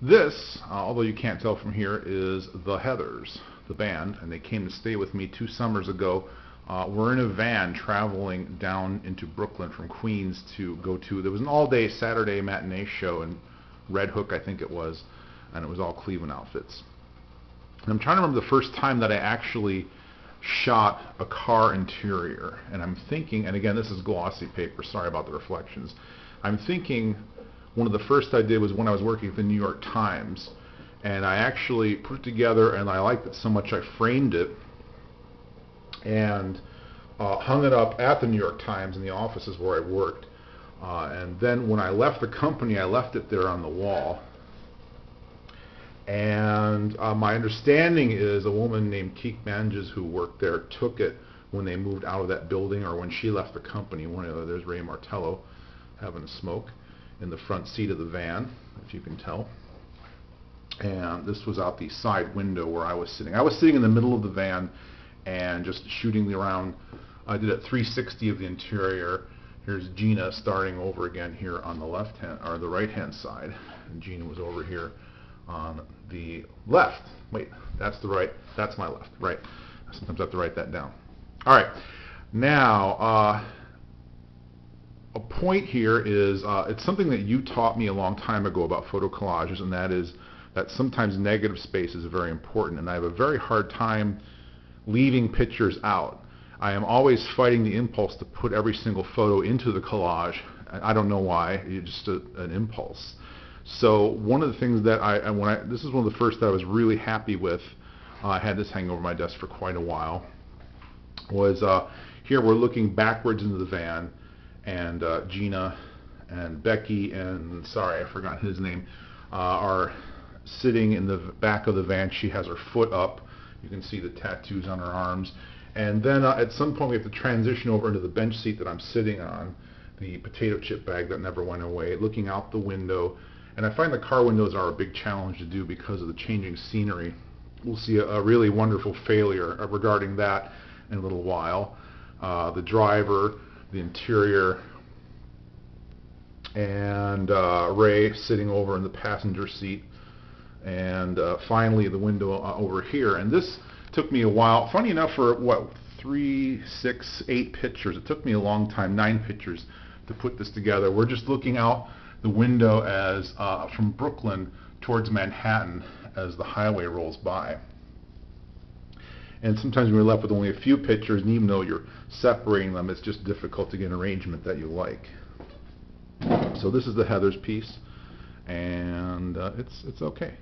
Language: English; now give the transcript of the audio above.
This, although you can't tell from here, is the Heathers, the band, and they came to stay with me 2 summers ago. We're in a van traveling down into Brooklyn from Queens to go to, there was an all-day Saturday matinee show in Red Hook, I think it was, and it was all Cleveland outfits. And I'm trying to remember the first time that I actually shot a car interior, and I'm thinking, and again, this is glossy paper, sorry about the reflections. I'm thinking one of the first I did was when I was working at the New York Times, and I actually put it together, and I liked it so much I framed it and hung it up at the New York Times in the offices where I worked. And then when I left the company, I left it there on the wall. And my understanding is a woman named Keek Manges who worked there took it when they moved out of that building, or when she left the company. One of the other, there's Ray Martello having a smoke in the front seat of the van, if you can tell. And this was out the side window where I was sitting. I was sitting in the middle of the van and just shooting around. I did a 360 of the interior. Here's Gina starting over again here on the left hand or the right hand side, and Gina was over here on the left. Wait, that's the right. That's my left. Right. Sometimes I have to write that down. All right. Now, a point here is it's something that you taught me a long time ago about photo collages, and that is that sometimes negative space is very important, and I have a very hard time leaving pictures out. I am always fighting the impulse to put every single photo into the collage. I don't know why. It's just an impulse. So one of the things that this is one of the first that I was really happy with, I had this hanging over my desk for quite a while, was here we're looking backwards into the van, and Gina and Becky and, sorry, I forgot his name, are sitting in the back of the van. She has her foot up. You can see the tattoos on her arms. And then at some point we have to transition over into the bench seat that I'm sitting on, the potato chip bag that never went away, looking out the window. And I find the car windows are a big challenge to do because of the changing scenery. We'll see a really wonderful failure regarding that in a little while. The driver, the interior, and Ray sitting over in the passenger seat, and finally the window over here. And this took me a while. Funny enough, for what, 3, 6, 8 pictures, it took me a long time, 9 pictures, to put this together. We're just looking out the window as from Brooklyn towards Manhattan as the highway rolls by. And sometimes we're left with only a few pictures, and even though you're separating them, it's just difficult to get an arrangement that you like. So this is the Heathers piece, and it's okay.